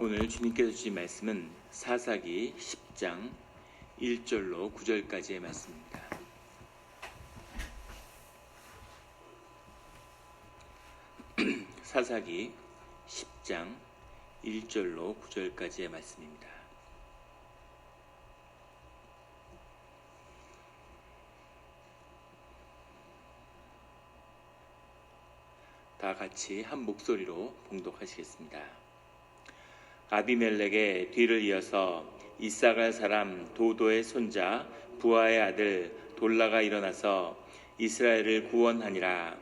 오늘 주님께서 주신 말씀은 사사기 10장 1절로 9절까지의 말씀입니다. 사사기 10장 1절로 9절까지의 말씀입니다. 다 같이 한 목소리로 봉독하시겠습니다. 아비멜렉의 뒤를 이어서 이사갈 사람 도도의 손자 부하의 아들 돌라가 일어나서 이스라엘을 구원하니라.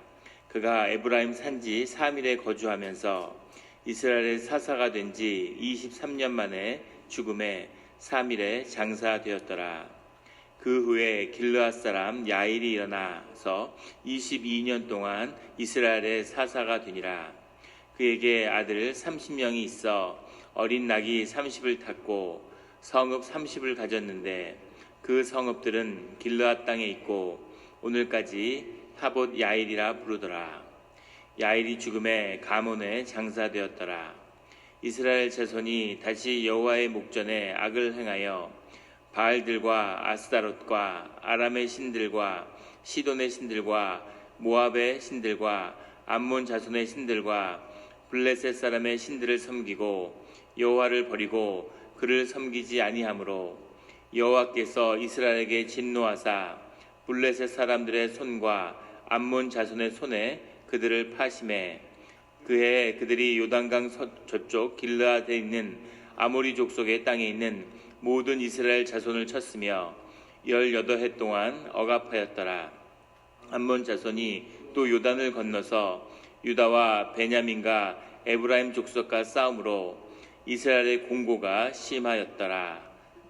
그가 에브라임 산지 3일에 거주하면서 이스라엘의 사사가 된 지 23년 만에 죽음에 3일에 장사되었더라. 그 후에 길르앗 사람 야일이 일어나서 22년 동안 이스라엘의 사사가 되니라. 그에게 아들 30명이 있어 어린 낙이 30을 탔고 성읍 30을 가졌는데 그 성읍들은 길르앗 땅에 있고 오늘까지 하봇 야일이라 부르더라. 야일이 죽음에 가몬에 장사되었더라. 이스라엘 자손이 다시 여호와의 목전에 악을 행하여 바알들과 아스타롯과 아람의 신들과 시돈의 신들과 모압의 신들과 암몬 자손의 신들과 블레셋 사람의 신들을 섬기고 여호와를 버리고 그를 섬기지 아니하므로 여호와께서 이스라엘에게 진노하사 블레셋 사람들의 손과 암몬 자손의 손에 그들을 파심해 그해 그들이 요단강 저쪽 길르앗에 있는 아모리 족속의 땅에 있는 모든 이스라엘 자손을 쳤으며 18해 동안 억압하였더라. 암몬 자손이 또 요단을 건너서 유다와 베냐민과 에브라임 족속과 싸움으로 이스라엘의 공고가 심하였더라.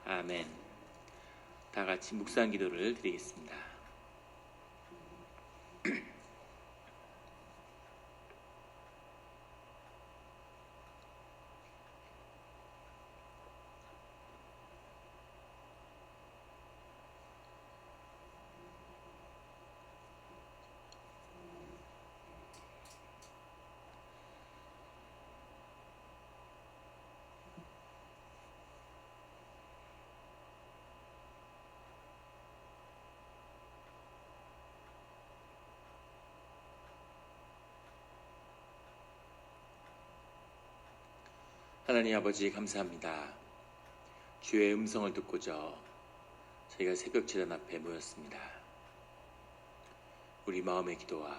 아멘. 다 같이 묵상 기도를 드리겠습니다. 하나님 아버지 감사합니다. 주의 음성을 듣고자 저희가 새벽 제단 앞에 모였습니다. 우리 마음의 기도와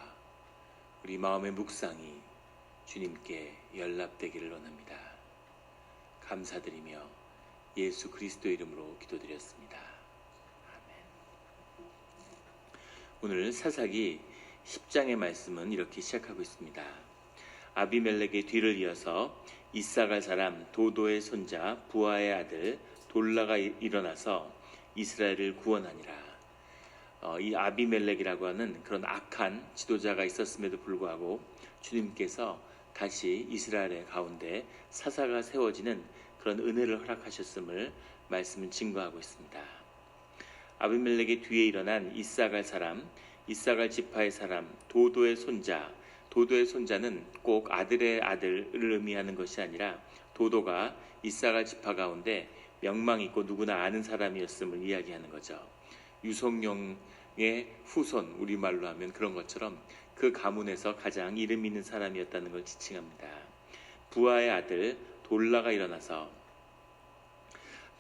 우리 마음의 묵상이 주님께 연락되기를 원합니다. 감사드리며 예수 그리스도의 이름으로 기도드렸습니다. 아멘. 오늘 사사기 10장의 말씀은 이렇게 시작하고 있습니다. 아비멜렉의 뒤를 이어서 이사갈 사람 도도의 손자 부하의 아들 돌라가 일어나서 이스라엘을 구원하니라. 이 아비멜렉이라고 하는 그런 악한 지도자가 있었음에도 불구하고 주님께서 다시 이스라엘의 가운데 사사가 세워지는 그런 은혜를 허락하셨음을 말씀은 증거하고 있습니다. 아비멜렉의 뒤에 일어난 이사갈 사람, 이사갈 지파의 사람 도도의 손자, 도도의 손자는 꼭 아들의 아들을 의미하는 것이 아니라 도도가 이사갈 지파 가운데 명망 있고 누구나 아는 사람이었음을 이야기하는 거죠. 유성룡의 후손, 우리말로 하면 그런 것처럼 그 가문에서 가장 이름 있는 사람이었다는 걸 지칭합니다. 부하의 아들 돌라가 일어나서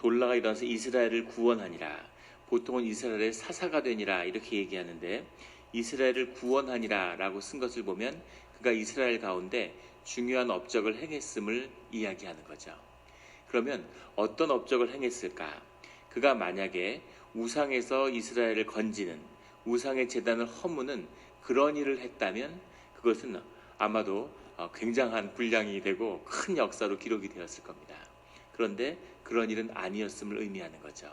이스라엘을 구원하니라. 보통은 이스라엘의 사사가 되니라 이렇게 얘기하는데 이스라엘을 구원하니라 라고 쓴 것을 보면 그가 이스라엘 가운데 중요한 업적을 행했음을 이야기하는 거죠. 그러면 어떤 업적을 행했을까? 그가 만약에 우상에서 이스라엘을 건지는, 우상의 제단을 허무는 그런 일을 했다면 그것은 아마도 굉장한 분량이 되고 큰 역사로 기록이 되었을 겁니다. 그런데 그런 일은 아니었음을 의미하는 거죠.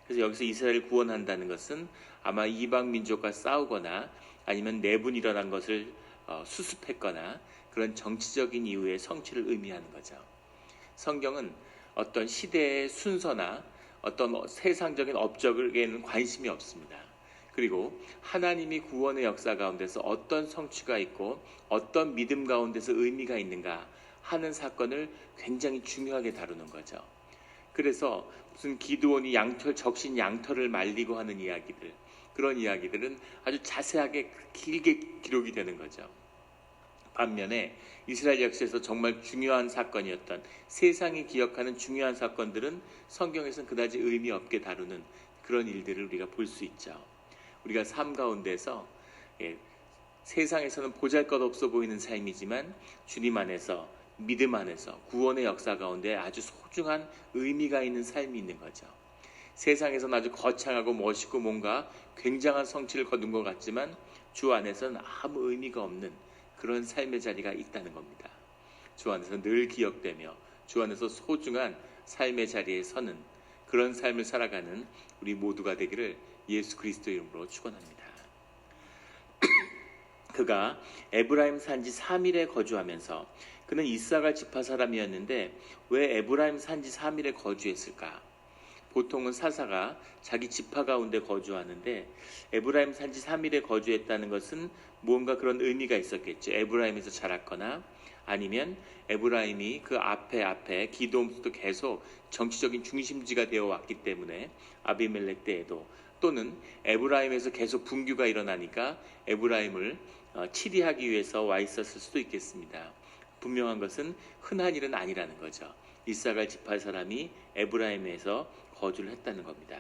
그래서 여기서 이스라엘을 구원한다는 것은 아마 이방 민족과 싸우거나 아니면 내분이 일어난 것을 수습했거나 그런 정치적인 이유의 성취를 의미하는 거죠. 성경은 어떤 시대의 순서나 어떤 세상적인 업적에는 관심이 없습니다. 그리고 하나님이 구원의 역사 가운데서 어떤 성취가 있고 어떤 믿음 가운데서 의미가 있는가 하는 사건을 굉장히 중요하게 다루는 거죠. 그래서 무슨 기드온이 적신 양털을 말리고 하는 이야기들, 그런 이야기들은 아주 자세하게 길게 기록이 되는 거죠. 반면에 이스라엘 역사에서 정말 중요한 사건이었던, 세상이 기억하는 중요한 사건들은 성경에서는 그다지 의미 없게 다루는 그런 일들을 우리가 볼 수 있죠. 우리가 삶 가운데서 세상에서는 보잘것없어 보이는 삶이지만 주님 안에서, 믿음 안에서 구원의 역사 가운데 아주 소중한 의미가 있는 삶이 있는 거죠. 세상에서는 아주 거창하고 멋있고 뭔가 굉장한 성취를 거둔 것 같지만 주 안에서는 아무 의미가 없는 그런 삶의 자리가 있다는 겁니다. 주 안에서 늘 기억되며 주 안에서 소중한 삶의 자리에 서는 그런 삶을 살아가는 우리 모두가 되기를 예수 그리스도 이름으로 축원합니다. 그가 에브라임 산지 3일에 거주하면서, 그는 이사갈 지파 사람이었는데 왜 에브라임 산지 3일에 거주했을까? 보통은 사사가 자기 지파 가운데 거주하는데 에브라임 산지 3일에 거주했다는 것은 무언가 그런 의미가 있었겠죠. 에브라임에서 자랐거나 아니면 에브라임이 그 앞에 기드온도 계속 정치적인 중심지가 되어 왔기 때문에 아비멜렉 때에도, 또는 에브라임에서 계속 분규가 일어나니까 에브라임을 치리하기 위해서 와 있었을 수도 있겠습니다. 분명한 것은 흔한 일은 아니라는 거죠. 이사갈 지파 사람이 에브라임에서 거주를 했다는 겁니다.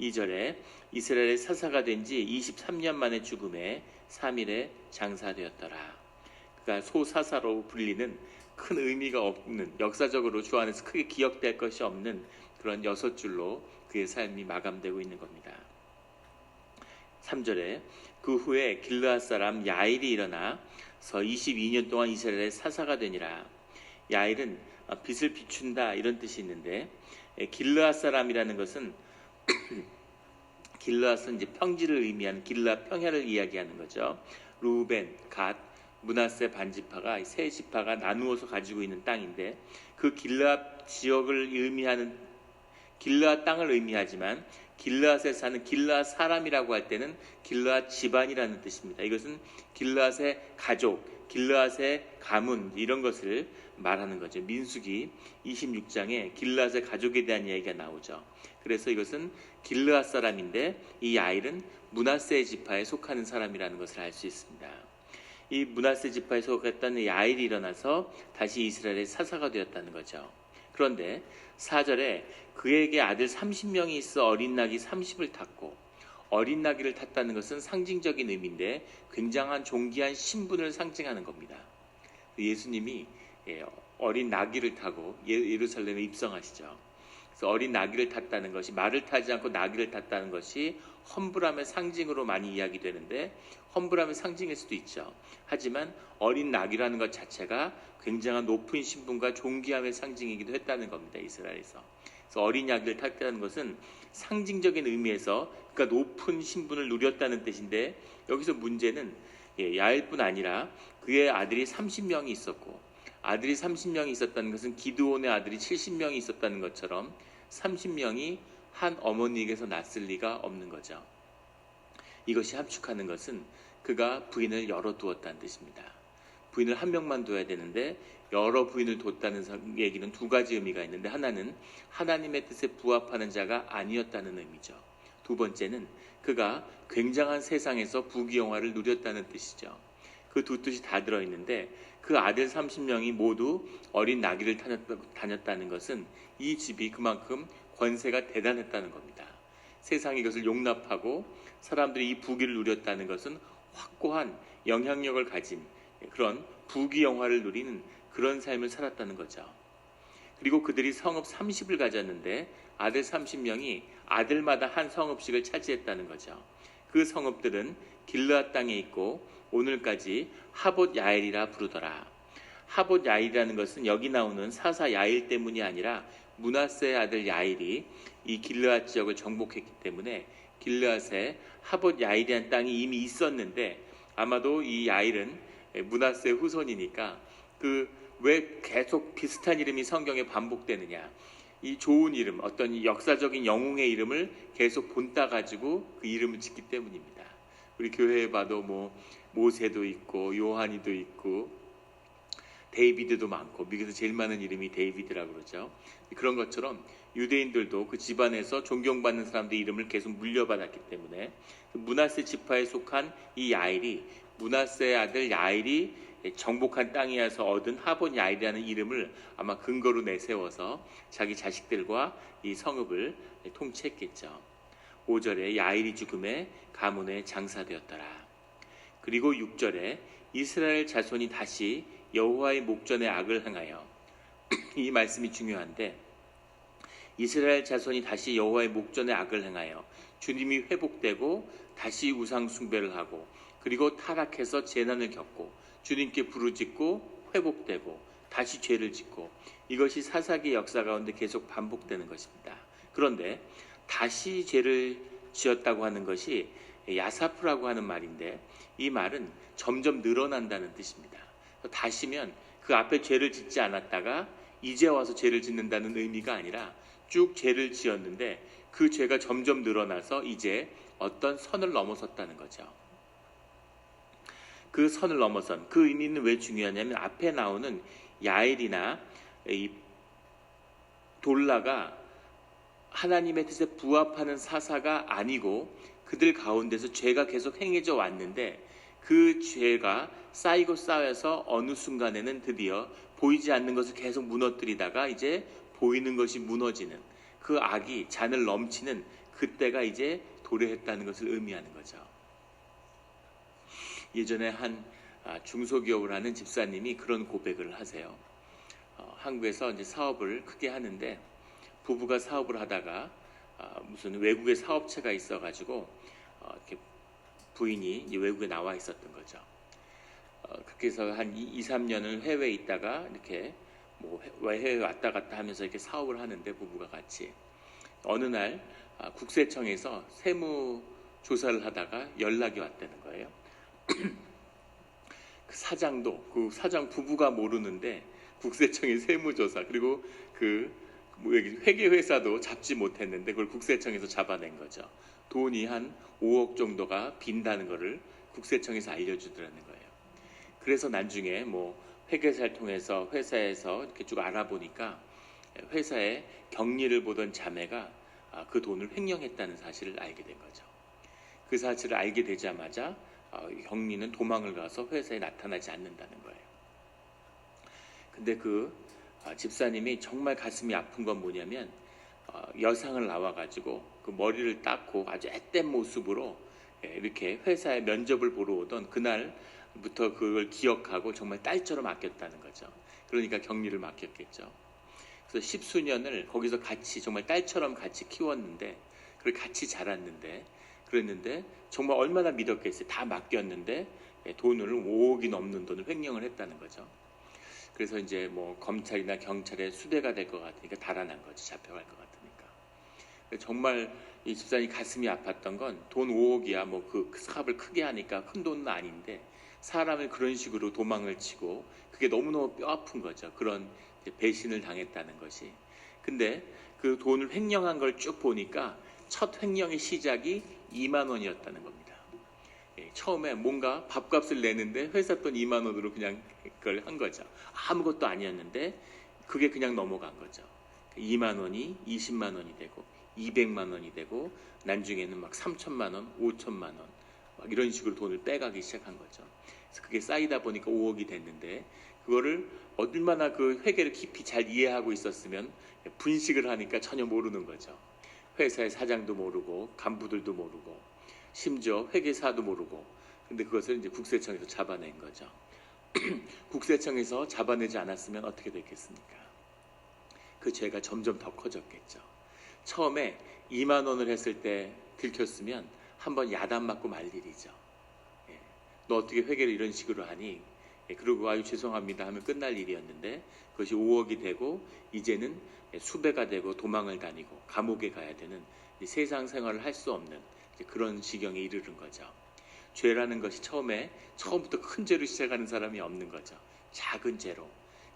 2절에 이스라엘의 사사가 된 지 23년 만에 죽음에 3일에 장사되었더라. 그가 소사사로 불리는 큰 의미가 없는, 역사적으로 주 안에서 크게 기억될 것이 없는 그런 6줄로 그의 삶이 마감되고 있는 겁니다. 3절에 그 후에 길르앗 사람 야일이 일어나서 22년 동안 이스라엘의 사사가 되니라. 야일은 빛을 비춘다 이런 뜻이 있는데, 길르앗 사람이라는 것은 길르앗은 이제 평지를 의미하는 길르앗 평야를 이야기하는 거죠. 루벤, 갓, 므낫세 반지파가 세 지파가 나누어서 가지고 있는 땅인데, 그 길르앗 지역을 의미하는, 길르앗 땅을 의미하지만 길르앗에 사는 길르앗 사람이라고 할 때는 길르앗 집안이라는 뜻입니다. 이것은 길르앗의 가족, 길르앗의 가문 이런 것을 말하는 거죠. 민수기 26장에 길르앗의 가족에 대한 이야기가 나오죠. 그래서 이것은 길르앗 사람인데 이 야일은 므낫세 지파에 속하는 사람이라는 것을 알 수 있습니다. 이 므낫세 지파에 속했던 야일이 일어나서 다시 이스라엘의 사사가 되었다는 거죠. 그런데 4절에 그에게 아들 30명이 있어 어린 나귀 30을 탔고, 어린 나귀를 탔다는 것은 상징적인 의미인데 굉장한 존귀한 신분을 상징하는 겁니다. 예수님이 어린 나귀를 타고 예루살렘에 입성하시죠. 그래서 어린 나귀를 탔다는 것이, 말을 타지 않고 나귀를 탔다는 것이 험불함의 상징으로 많이 이야기되는데, 험불함의 상징일 수도 있죠. 하지만 어린 나귀라는 것 자체가 굉장한 높은 신분과 존귀함의 상징이기도 했다는 겁니다. 이스라엘에서. 그래서 어린 나귀를 탔다는 것은 상징적인 의미에서 그러니까 높은 신분을 누렸다는 뜻인데, 여기서 문제는 야일뿐 아니라 그의 아들이 30명이 있었고, 아들이 30명이 있었다는 것은 기드온의 아들이 70명이 있었다는 것처럼 30명이 한 어머니에게서 났을 리가 없는 거죠. 이것이 함축하는 것은 그가 부인을 열어두었다는 뜻입니다. 부인을 한 명만 둬야 되는데 여러 부인을 뒀다는 얘기는 두 가지 의미가 있는데, 하나는 하나님의 뜻에 부합하는 자가 아니었다는 의미죠. 두 번째는 그가 굉장한 세상에서 부귀영화를 누렸다는 뜻이죠. 그 두 뜻이 다 들어있는데, 그 아들 30명이 모두 어린 나귀를 다녔다는 것은 이 집이 그만큼 권세가 대단했다는 겁니다. 세상이 이것을 용납하고 사람들이 이 부귀를 누렸다는 것은 확고한 영향력을 가진 그런 부귀영화를 누리는 그런 삶을 살았다는 거죠. 그리고 그들이 성읍 30을 가졌는데 아들 30명이 아들마다 한 성읍씩을 차지했다는 거죠. 그 성읍들은 길르앗 땅에 있고 오늘까지 하봇 야일이라 부르더라. 하봇 야일이라는 것은 여기 나오는 사사 야일 때문이 아니라 므낫세의 아들 야일이 이 길르앗 지역을 정복했기 때문에 길르앗에 하봇 야일이라는 땅이 이미 있었는데, 아마도 이 야일은 므낫세의 후손이니까 왜 계속 비슷한 이름이 성경에 반복되느냐, 이 좋은 이름, 어떤 역사적인 영웅의 이름을 계속 본따 가지고 그 이름을 짓기 때문입니다. 우리 교회에 봐도 모세도 있고 요한이도 있고 데이비드도 많고 미국에서 제일 많은 이름이 데이비드라고 그러죠. 그런 것처럼 유대인들도 그 집안에서 존경받는 사람들의 이름을 계속 물려받았기 때문에 므낫세 지파에 속한 이 야일이 므낫세의 아들 야일이 정복한 땅이어서 얻은 하본 야일이라는 이름을 아마 근거로 내세워서 자기 자식들과 이 성읍을 통치했겠죠. 5절에 야일이 죽음에 가문에 장사되었더라. 그리고 6절에 이스라엘 자손이 다시 여호와의 목전에 악을 행하여 이 말씀이 중요한데 이스라엘 자손이 다시 여호와의 목전에 악을 행하여 주님이 회복되고 다시 우상 숭배를 하고 그리고 타락해서 재난을 겪고 주님께 부르짖고 회복되고 다시 죄를 짓고 이것이 사사기의 역사 가운데 계속 반복되는 것입니다. 그런데 다시 죄를 지었다고 하는 것이 야사프라고 하는 말인데 이 말은 점점 늘어난다는 뜻입니다. 다시면 그 앞에 죄를 짓지 않았다가 이제 와서 죄를 짓는다는 의미가 아니라 쭉 죄를 지었는데 그 죄가 점점 늘어나서 이제 어떤 선을 넘어섰다는 거죠. 그 선을 넘어선 그 의미는 왜 중요하냐면 앞에 나오는 야일이나 이 돌라가 하나님의 뜻에 부합하는 사사가 아니고 그들 가운데서 죄가 계속 행해져 왔는데 그 죄가 쌓이고 쌓여서 어느 순간에는 드디어 보이지 않는 것을 계속 무너뜨리다가 이제 보이는 것이 무너지는 그 악이 잔을 넘치는 그때가 이제 도래했다는 것을 의미하는 거죠. 예전에 한 중소기업을 하는 집사님이 그런 고백을 하세요. 한국에서 이제 사업을 크게 하는데 부부가 사업을 하다가 무슨 외국의 사업체가 있어가지고 이렇게 부인이 이제 외국에 나와 있었던 거죠. 그렇게 해서 한 2, 3년을 해외에 있다가 이렇게 뭐 해외에 왔다 갔다 하면서 이렇게 사업을 하는데 부부가 같이 어느 날 국세청에서 세무 조사를 하다가 연락이 왔다는 거예요. 그 사장 부부가 모르는데 국세청의 세무조사 그리고 그 회계회사도 잡지 못했는데 그걸 국세청에서 잡아낸 거죠. 돈이 한 5억 정도가 빈다는 거를 국세청에서 알려주더라는 거예요. 그래서 나중에 뭐 회계사를 통해서 회사에서 이렇게 쭉 알아보니까 회사에 격리를 보던 자매가 그 돈을 횡령했다는 사실을 알게 된 거죠. 그 사실을 알게 되자마자 격리는 도망을 가서 회사에 나타나지 않는다는 거예요. 근데 그 집사님이 정말 가슴이 아픈 건 뭐냐면 여상을 나와가지고 그 머리를 닦고 아주 앳된 모습으로 이렇게 회사에 면접을 보러 오던 그날부터 그걸 기억하고 정말 딸처럼 아꼈다는 거죠. 그러니까 격리를 맡겼겠죠. 그래서 10수년을 거기서 같이 정말 딸처럼 같이 키웠는데 그걸 같이 자랐는데 그랬는데 정말 얼마나 믿었겠어요. 다 맡겼는데 돈을 5억이 넘는 돈을 횡령을 했다는 거죠. 그래서 이제 뭐 검찰이나 경찰에 수배가 될 것 같으니까 달아난 거지. 잡혀갈 것 같으니까. 정말 이 집사님 가슴이 아팠던 건 돈 5억이야 뭐 그 사업을 크게 하니까 큰 돈은 아닌데 사람을 그런 식으로 도망을 치고 그게 너무너무 뼈 아픈 거죠. 그런 배신을 당했다는 것이. 근데 그 돈을 횡령한 걸 쭉 보니까 첫 횡령의 시작이 2만 원이었다는 겁니다. 처음에 뭔가 밥값을 내는데 회사 돈 2만 원으로 그냥 그걸 한 거죠. 아무것도 아니었는데 그게 그냥 넘어간 거죠. 2만 원이 20만 원이 되고 200만 원이 되고 나중에는 막 3천만 원, 5천만 원 막 이런 식으로 돈을 빼가기 시작한 거죠. 그래서 그게 쌓이다 보니까 5억이 됐는데 그거를 얼마나 그 회계를 깊이 잘 이해하고 있었으면 분식을 하니까 전혀 모르는 거죠. 회사의 사장도 모르고 간부들도 모르고 심지어 회계사도 모르고 근데 그것을 이제 국세청에서 잡아낸 거죠. 국세청에서 잡아내지 않았으면 어떻게 됐겠습니까? 그 죄가 점점 더 커졌겠죠. 처음에 2만 원을 했을 때 들켰으면 한번 야단 맞고 말 일이죠. 너 어떻게 회계를 이런 식으로 하니? 그러고 아유 죄송합니다 하면 끝날 일이었는데 그것이 5억이 되고 이제는 수배가 되고 도망을 다니고 감옥에 가야 되는 세상 생활을 할 수 없는 그런 지경에 이르는 거죠. 죄라는 것이 처음부터 큰 죄로 시작하는 사람이 없는 거죠. 작은 죄로.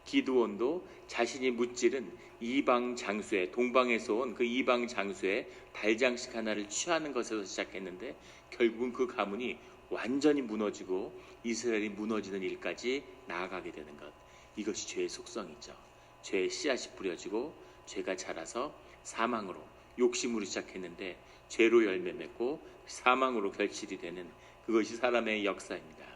기드온도 자신이 무찌른 이방 장수의 동방에서 온 그 이방 장수의 달장식 하나를 취하는 것에서 시작했는데 결국은 그 가문이 완전히 무너지고 이스라엘이 무너지는 일까지 나아가게 되는 것. 이것이 죄의 속성이죠. 죄의 씨앗이 뿌려지고 죄가 자라서 사망으로, 욕심으로 시작했는데 죄로 열매 맺고 사망으로 결실이 되는 그것이 사람의 역사입니다.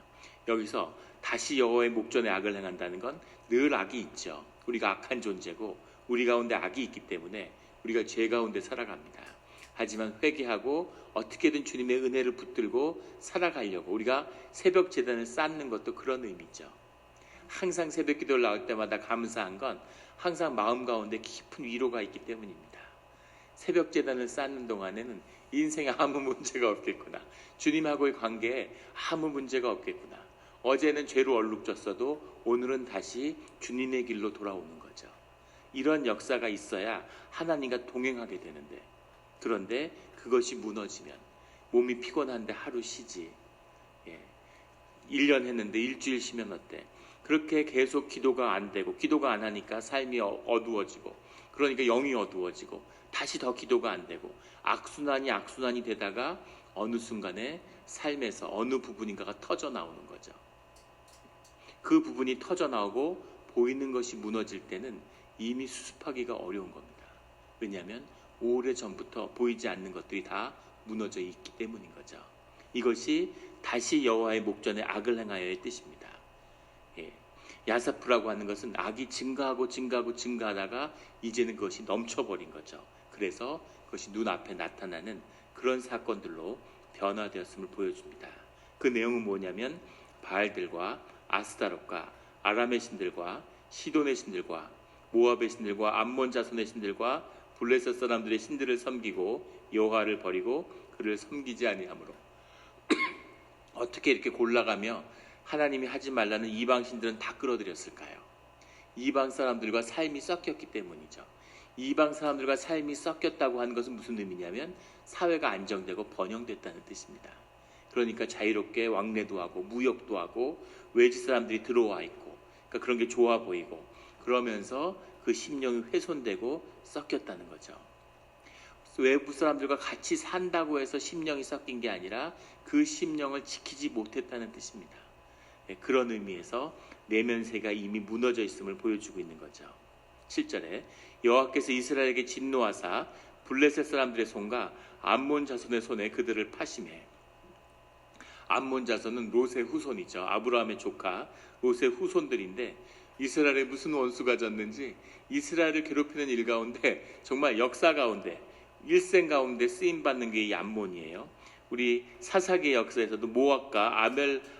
여기서 다시 여호와의 목전에 악을 행한다는 건 늘 악이 있죠. 우리가 악한 존재고 우리 가운데 악이 있기 때문에 우리가 죄 가운데 살아갑니다. 하지만 회개하고 어떻게든 주님의 은혜를 붙들고 살아가려고 우리가 새벽 제단을 쌓는 것도 그런 의미죠. 항상 새벽 기도를 나올 때마다 감사한 건 항상 마음 가운데 깊은 위로가 있기 때문입니다. 새벽 제단을 쌓는 동안에는 인생에 아무 문제가 없겠구나. 주님하고의 관계에 아무 문제가 없겠구나. 어제는 죄로 얼룩졌어도 오늘은 다시 주님의 길로 돌아오는 거죠. 이런 역사가 있어야 하나님과 동행하게 되는데, 그런데 그것이 무너지면 몸이 피곤한데 하루 쉬지, 1년 했는데 일주일 쉬면 어때? 그렇게 계속 기도가 안 되고 기도가 안 하니까 삶이 어두워지고, 그러니까 영이 어두워지고 다시 더 기도가 안 되고 악순환이 되다가 어느 순간에 삶에서 어느 부분인가가 터져 나오는 거죠. 그 부분이 터져 나오고 보이는 것이 무너질 때는 이미 수습하기가 어려운 겁니다. 왜냐하면 오래전부터 보이지 않는 것들이 다 무너져 있기 때문인 거죠. 이것이 다시 여호와의 목전에 악을 행하여의 뜻입니다. 야사프라고 하는 것은 악이 증가하다가 이제는 그것이 넘쳐버린 거죠. 그래서 그것이 눈앞에 나타나는 그런 사건들로 변화되었음을 보여줍니다. 그 내용은 뭐냐면 바알들과 아스타롯과 아람의 신들과 시돈의 신들과 모압의 신들과 암몬 자손의 신들과 블레셋 사람들의 신들을 섬기고 여호와를 버리고 그를 섬기지 아니하므로 어떻게 이렇게 골라가며 하나님이 하지 말라는 이방 신들은 다 끌어들였을까요? 이방 사람들과 삶이 섞였기 때문이죠. 이방 사람들과 삶이 섞였다고 하는 것은 무슨 의미냐면 사회가 안정되고 번영됐다는 뜻입니다. 그러니까 자유롭게 왕래도 하고 무역도 하고 외지 사람들이 들어와 있고, 그러니까 그런 게 좋아 보이고, 그러면서 그 심령이 훼손되고 섞였다는 거죠. 외부 사람들과 같이 산다고 해서 심령이 섞인 게 아니라 그 심령을 지키지 못했다는 뜻입니다. 그런 의미에서 내면세가 이미 무너져 있음을 보여주고 있는 거죠. 7절에 여호와께서 이스라엘에게 진노하사 블레셋 사람들의 손과 암몬 자손의 손에 그들을 파심해. 암몬 자손은 롯의 후손이죠. 아브라함의 조카 롯의 후손들인데 이스라엘에 무슨 원수가 졌는지 이스라엘을 괴롭히는 일 가운데 정말 역사 가운데 일생 가운데 쓰임받는 게 이 암몬이에요. 우리 사사기의 역사에서도 모압과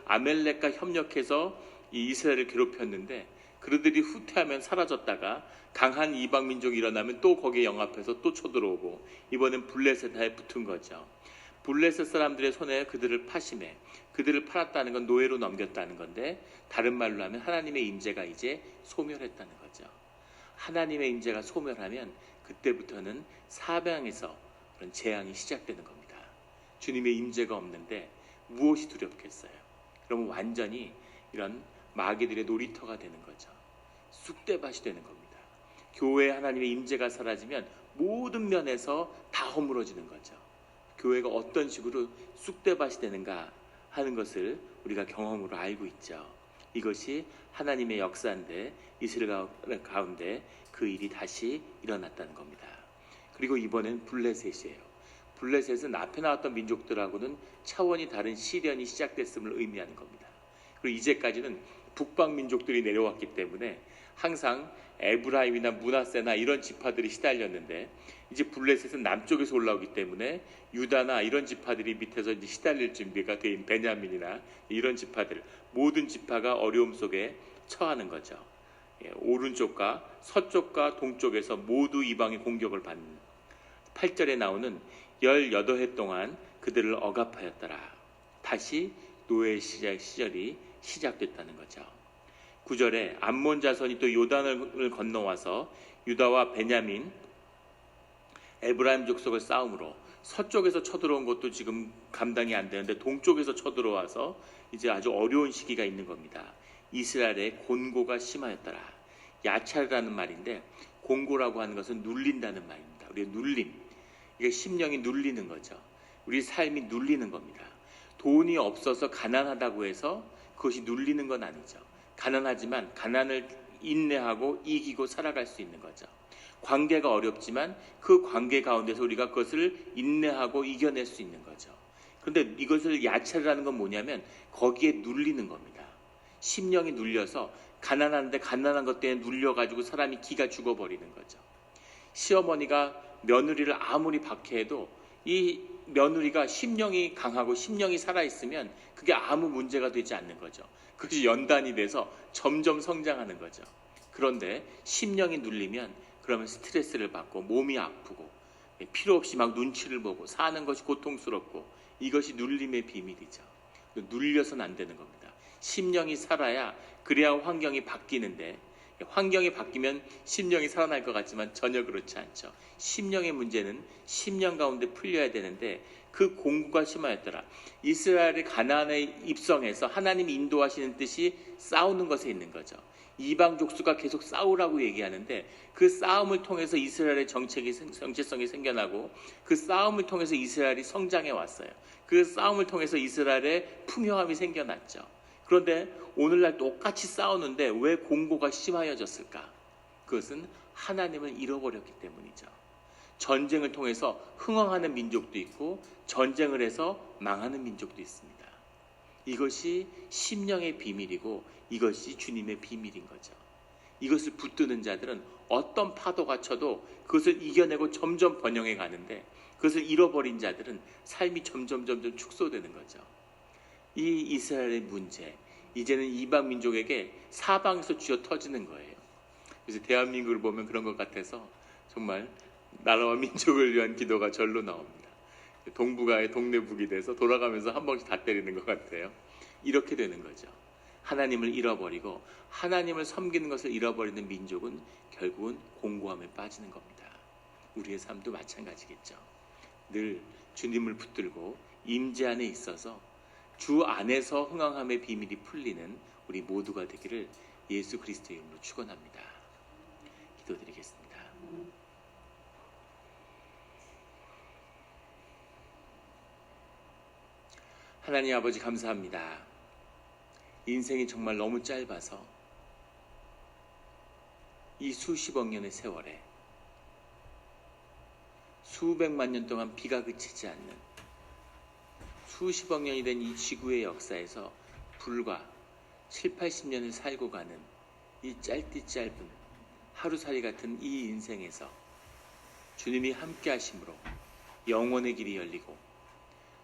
아멜렉과 협력해서 이 이스라엘을 괴롭혔는데 그들이 후퇴하면 사라졌다가 강한 이방 민족이 일어나면 또 거기에 영합해서 또 쳐들어오고 이번엔 블레셋에 붙은 거죠. 블레셋 사람들의 손에 그들을 파심해. 그들을 팔았다는 건 노예로 넘겼다는 건데 다른 말로 하면 하나님의 임재가 이제 소멸했다는 거죠. 하나님의 임재가 소멸하면 그때부터는 사방에서 그런 재앙이 시작되는 겁니다. 주님의 임재가 없는데 무엇이 두렵겠어요? 그러면 완전히 이런 마귀들의 놀이터가 되는 거죠. 쑥대밭이 되는 겁니다. 교회에 하나님의 임재가 사라지면 모든 면에서 다 허물어지는 거죠. 교회가 어떤 식으로 쑥대밭이 되는가 하는 것을 우리가 경험으로 알고 있죠. 이것이 하나님의 역사인데 이스라엘 가운데 그 일이 다시 일어났다는 겁니다. 그리고 이번엔 블레셋이에요. 블레셋은 앞에 나왔던 민족들하고는 차원이 다른 시련이 시작됐음을 의미하는 겁니다. 그리고 이제까지는 북방 민족들이 내려왔기 때문에 항상 에브라임이나 므낫세나 이런 지파들이 시달렸는데 이제 블레셋은 남쪽에서 올라오기 때문에 유다나 이런 지파들이 밑에서 이제 시달릴 준비가 된 베냐민이나 이런 지파들 모든 지파가 어려움 속에 처하는 거죠. 오른쪽과 서쪽과 동쪽에서 모두 이방의 공격을 받는 8절에 나오는 18해 동안 그들을 억압하였더라. 다시 노예 시절이 시작됐다는 거죠. 9절에 암몬 자손이 또 요단을 건너와서 유다와 베냐민, 에브라임 족속을 싸움으로 서쪽에서 쳐들어온 것도 지금 감당이 안 되는데 동쪽에서 쳐들어와서 이제 아주 어려운 시기가 있는 겁니다. 이스라엘의 곤고가 심하였더라. 야차르라는 말인데 곤고라고 하는 것은 눌린다는 말입니다. 우리의 눌림. 이게 심령이 눌리는 거죠. 우리 삶이 눌리는 겁니다. 돈이 없어서 가난하다고 해서 그것이 눌리는 건 아니죠. 가난하지만 가난을 인내하고 이기고 살아갈 수 있는 거죠. 관계가 어렵지만 그 관계 가운데서 우리가 그것을 인내하고 이겨낼 수 있는 거죠. 그런데 이것을 야채를 하는 건 뭐냐면 거기에 눌리는 겁니다. 심령이 눌려서 가난한데 가난한 것 때문에 눌려가지고 사람이 기가 죽어버리는 거죠. 시어머니가 며느리를 아무리 박해해도 이 며느리가 심령이 강하고 심령이 살아있으면 그게 아무 문제가 되지 않는 거죠. 그것이 연단이 돼서 점점 성장하는 거죠. 그런데 심령이 눌리면 그러면 스트레스를 받고 몸이 아프고 필요 없이 막 눈치를 보고 사는 것이 고통스럽고 이것이 눌림의 비밀이죠. 눌려서는 안 되는 겁니다. 심령이 살아야 그래야 환경이 바뀌는데 환경이 바뀌면 심령이 살아날 것 같지만 전혀 그렇지 않죠. 심령의 문제는 심령 가운데 풀려야 되는데 그 공구가 심하였더라. 이스라엘이 가나안에 입성해서 하나님이 인도하시는 뜻이 싸우는 것에 있는 거죠. 이방 족수가 계속 싸우라고 얘기하는데 그 싸움을 통해서 이스라엘의 정체성이 생겨나고 그 싸움을 통해서 이스라엘이 성장해 왔어요. 그 싸움을 통해서 이스라엘의 풍요함이 생겨났죠. 그런데 오늘날 똑같이 싸우는데 왜 공고가 심하여졌을까? 그것은 하나님을 잃어버렸기 때문이죠. 전쟁을 통해서 흥왕하는 민족도 있고 전쟁을 해서 망하는 민족도 있습니다. 이것이 심령의 비밀이고 이것이 주님의 비밀인 거죠. 이것을 붙드는 자들은 어떤 파도가 쳐도 그것을 이겨내고 점점 번영해 가는데 그것을 잃어버린 자들은 삶이 점점 축소되는 거죠. 이 이스라엘의 문제, 이제는 이방 민족에게 사방에서 쥐어 터지는 거예요. 그래서 대한민국을 보면 그런 것 같아서 정말 나라와 민족을 위한 기도가 절로 나옵니다. 동북아의 동네북이 돼서 돌아가면서 한 번씩 다 때리는 것 같아요. 이렇게 되는 거죠. 하나님을 잃어버리고 하나님을 섬기는 것을 잃어버리는 민족은 결국은 공고함에 빠지는 겁니다. 우리의 삶도 마찬가지겠죠. 늘 주님을 붙들고 임재 안에 있어서 주 안에서 흥왕함의 비밀이 풀리는 우리 모두가 되기를 예수 그리스도의 이름으로 축원합니다. 기도드리겠습니다. 하나님 아버지 감사합니다. 인생이 정말 너무 짧아서 이 수십억 년의 세월에 수백만 년 동안 비가 그치지 않는 수십억 년이 된 이 지구의 역사에서 불과 7, 80년을 살고 가는 이 짧은 하루살이 같은 이 인생에서 주님이 함께 하심으로 영원의 길이 열리고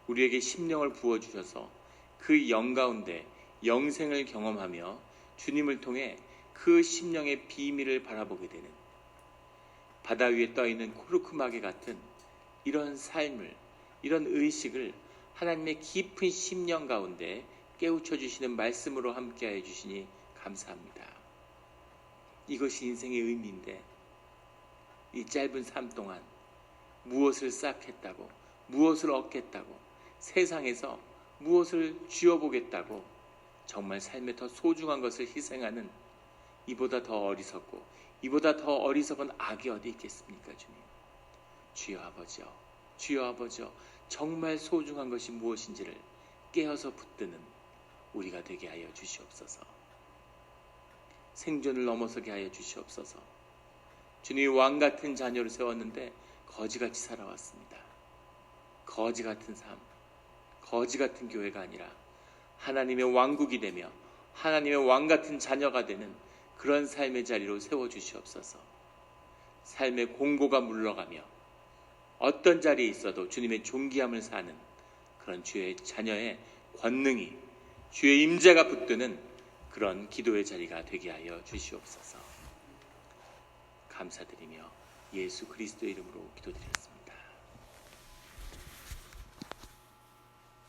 우리에게 심령을 부어주셔서 그 영 가운데 영생을 경험하며 주님을 통해 그 심령의 비밀을 바라보게 되는 바다 위에 떠있는 코르크마개 같은 이런 삶을, 이런 의식을 하나님의 깊은 심령 가운데 깨우쳐 주시는 말씀으로 함께해 주시니 감사합니다. 이것이 인생의 의미인데 이 짧은 삶 동안 무엇을 쌓겠다고, 무엇을 얻겠다고, 세상에서 무엇을 쥐어보겠다고 정말 삶에 더 소중한 것을 희생하는 이보다 더 어리석고 이보다 더 어리석은 악이 어디 있겠습니까, 주님? 주여 아버지여, 주여 아버지여, 정말 소중한 것이 무엇인지를 깨어서 붙드는 우리가 되게 하여 주시옵소서. 생존을 넘어서게 하여 주시옵소서. 주님이 왕같은 자녀를 세웠는데 거지같이 살아왔습니다. 거지같은 삶, 거지같은 교회가 아니라 하나님의 왕국이 되며 하나님의 왕같은 자녀가 되는 그런 삶의 자리로 세워주시옵소서. 삶의 공고가 물러가며 어떤 자리에 있어도 주님의 존귀함을 사는 그런 주의 자녀의 권능이, 주의 임재가 붙드는 그런 기도의 자리가 되게 하여 주시옵소서. 감사드리며 예수 그리스도의 이름으로 기도드렸습니다.